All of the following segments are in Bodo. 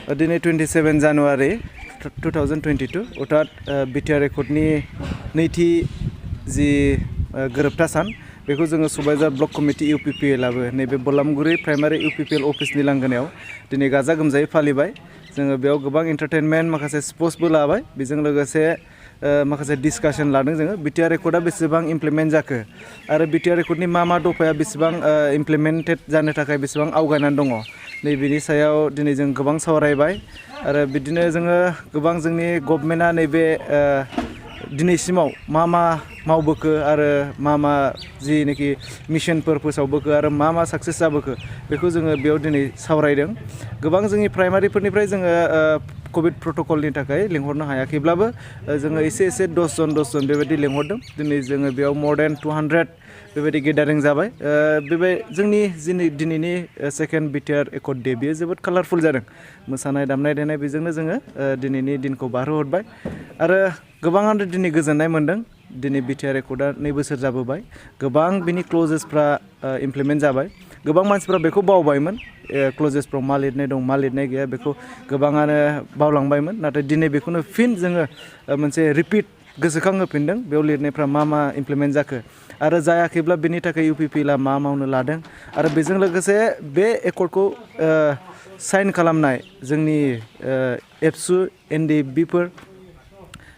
दिनै 27 जानुवारि 2022 अर्थात बिटिआर एकर्डनि नैथि जि गोरोबथा सान बेखौ जोङो सुबाइजार ब्लक कमिटि इउ.प.लाबो नैबे बलामगुरि प्राइमारि इउ.प.एल अफिसनि लांगोनायाव दिनै गाजा गोमजायै फालिबाय। जोङो बेयाव गोबां एन्टारटेनमेन्ट माखासे स्पर्ट्सबो लाबाय, बेजों लोगोसे माखासे डिसकाशन लादों जोङो बिटिआर एकर्डआ बेसेबां इमप्लिमेन्ट जाखो आरो बिटिआर एकर्डनि मा दफाया बेसेबां इमप्लिमेन्टेड जानो थाखाय बेसेबां आवगायनानै दङ नैबेनि सायाव दिनै जों गोबां सावरायबाय आरो बिदिनो जोङो गोबां जोंनि गभर्नमेन्टआ नैबे दिनैसिमाव मा मावबोखो आरो मा जिनेखि मिशनफोर फोसावबोखो आरो मा साक्सेस जाबोखो बेखौ जोङो बेयाव दिनै सावरायदों। गोबां जोंनि प्राइमारिफोरनिफ्राय जोङो कभिड प्रट'कलनि थाखाय लिंहरनो हायाखैब्लाबो जोङो एसे 10 जन बेबायदि लिंहरदों। दिनै जोङो बेयाव मोर देन 200 बेबायदि गेदारिं जाबाय। जोंनि दिनैनि सेकेन्ड बिटिआर एकर्ड डे बेयो जोबोद कालारफुल जादों। मोसानाय दामनाय देनाय बेजोंनो जोङो दिनैनि दिनखौ बारहोहरबाय आरो गोबाङानो दिनै गोजोननाय मोन्दों। दिनै बिटिआर एकर्डआ 2 बोसोर जाबोबाय, गोबां बिनि क्लजेसफ्रा इमप्लिमेन्ट जाबाय। गोबां मानसिफ्रा बेखौ बावबायमोन, क्लजेसफ्राव मा लिरनाय दं मा लिरनाय गैया बेखौ गोबाङानो बावलांबायमोन। नाथाय दिनै बेखौनो फिन जोङो मोनसे रिपिट गोसोखांहोफिनदों। बेयाव लिरनायफ्रा मा इमप्लिमेन्ट जाखो आरो जायाखैब्ला बेनि थाखाय इउ.प.एलआ मा मावनो लादों आरो बेजों लोगोसे बे एकर्डखौ साइन खालामनाय जोंनि एबसु एन.ड.बिफोर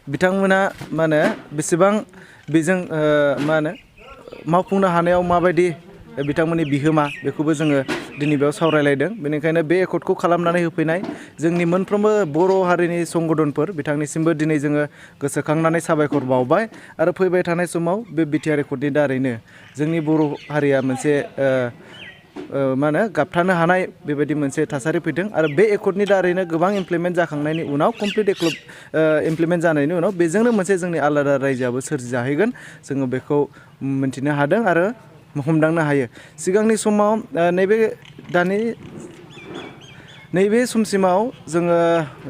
बिथांमोना बेसेबां बेजों मावफुंनो हानायाव माबायदि बिथांमोननि बिहोमा बेखौबो जोङो दिनै बेयाव सावरायलायदों। बेनिखायनो बे एकर्डखौ खालामनानै होफैनाय जोंनि मोनफ्रोमबो बर' हारिनि संगठनफोर बिथांनिसिमबो दिनै जोङो गोसोखांनानै साबायखर बावबाय आरो फैबाय थानाय समाव बे बिटिआर एकर्डनि दारैनो जोंनि बर' हारिया मोनसे गाबथानो हानाय बेबायदि मोनसे थासारि फैदों आरो बे एकर्डनि दारैनो गोबां इमप्लिमेन्ट जाखांनायनि उनाव कमप्लिट इमप्लिमेन्ट जानायनि उनाव बेजोंनो मोनसे जोंनि आलादा रायजोआबो सोरजिजाहैगोन जोङो बेखौ मिन्थिनो हादों आरो हमदांनो हायो। सिगांनि समाव नैबे समसिमाव जोङो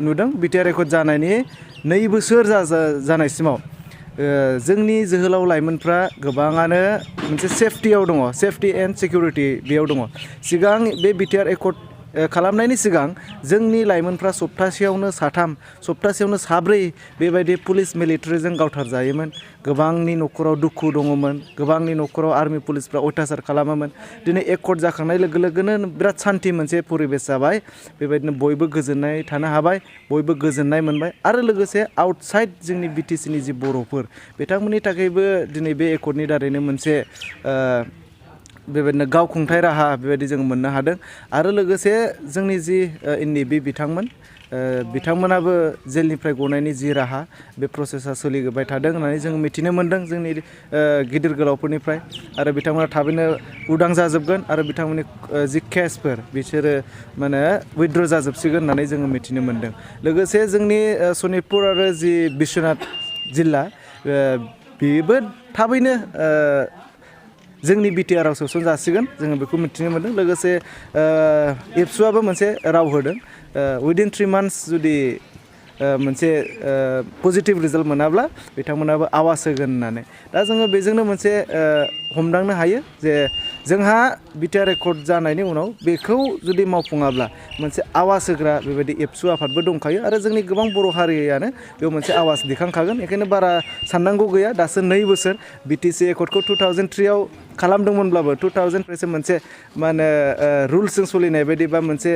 नुदों बिटिआर एकर्ड जानायनि 2 बोसोर जानायसिमाव जोंनि जोहोलाव लाइमोनफ्रा गोबाङानो मोनसे सेफटियाव दङ, सेफटि एन्ड सिकिउरिटि बेयाव दङ। सिगां बे बिटिआर एकर्ड खालामनायनि सिगां जोंनि लाइमोनफ्रा सप्तासेयावनो 3, सप्तासेयावनो 4 बेबायदि पुलिस मिलिटारिजों गावथारजायोमोन। गोबांनि न'खराव दुखु दङमोन, गोबांनि न'खराव आर्मि पुलिसफ्रा अयथासार खालामोमोन। दिनै एकर्ड जाखांनाय लोगो लोगोनो बिराद सान्थि मोनसे परिबेस जाबाय। बेबायदिनो बयबो गोजोननाय थानो हाबाय, बयबो गोजोननाय मोनबाय आरो लोगोसे आउटसाइड जोंनि बिटिसिनि जि बर'फोर बिथांमोननि थाखायबो दिनै बे एकर्डनि दारैनो मोनसे बेबायदिनो गावखुंथाय राहा बेबायदि जों मोननो हादों आरो लोगोसे जोंनि जि एन.ड.बि बिथांमोनाबो जेलनिफ्राय गनायनि जि राहा बे प्रसेसा सोलिबाय थादों होननानै जों मिथिनो मोन्दों जोंनि गिदिर गोलावफोरनिफ्राय आरो बिथांमोना थाबैनो उदां जाजोबगोन आरो बिथांमोननि जि केसफोर बिसोरो उइथड्र जाजोबसिगोन होननानै जोङो मिथिनो मोन्दों। लोगोसे जोंनि सनितपुर आरो जि बिश्वनाथ जिल्ला बेबो थाबैनो जोंनि बिटिआरआव सोसन जासिगोन जोङो बेखौ मिथिनो मोन्दों। लोगोसे एबसुआबो मोनसे राव होदों उइदिन 3 मान्थ्स जुदि मोनसे पजिटिभ रिजाल्ट मोनाब्ला बिथांमोनाबो आवाज होगोन होननानै। दा जोङो बेजोंनो मोनसे हमदांनो हायो जे जोंहा बिटिआर एकर्ड जानायनि उनाव बेखौ जुदि मावफुङाब्ला मोनसे आवाज होग्रा बेबायदि एबसु आफादबो दंखायो आरो जोंनि गोबां बर' हारियानो बेयाव मोनसे आवाज दैखांखागोन। बेखायनो बारा साननांगौ गैया। दासो 2 बोसोर बिटिसि एकर्डखौ 2003आव खालामदोंमोनब्लाबो 2003सो मोनसे रुल्सजों सोलिनाय बायदि बा मोनसे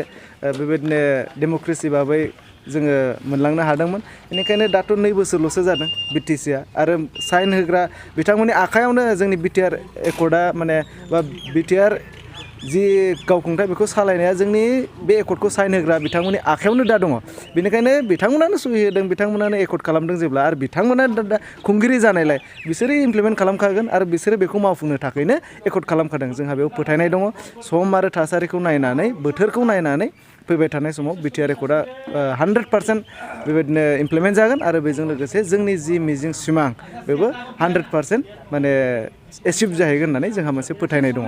बेबायदिनो डेम'क्रेसि भाबै जोङो मोनलांनो हादोंमोन। बेनिखायनो दाथ' 2 बोसोरल'सो जादों बिटिसिआ आरो साइन होग्रा बिथांमोननि आखायावनो जोंनि बिटिआर एकर्डआ बा बिटिआर जि गावखुंथाय बेखौ सालायनाया जोंनि बे एकर्डखौ साइन होग्रा बिथांमोननि आखायावनो दा दङ। बेनिखायनो बिथांमोनानो सहि होदों, बिथांमोनानो एकर्ड खालामदों जेब्ला आरो बिथांमोना दा खुंगिरि जानायलाय बिसोरो इमप्लिमेन्ट खालामखागोन आरो बिसोरो बेखौ मावफुंनो थाखायनो एकर्ड खालामखादों। जोंहा बेयाव फोथायनाय दङ। सम आरो थासारिखौ नायनानै बोथोरखौ नायनानै फैबाय थानाय समाव बिटिआर एकर्डआ 100% बेबायदिनो इमप्लिमेन्ट जागोन आरो बेजों लोगोसे जोंनि जि मिजिं सिमां बेबो 100% एचिभ जाहैगोन होननानै जोंहा मोनसे फोथायनाय दङ।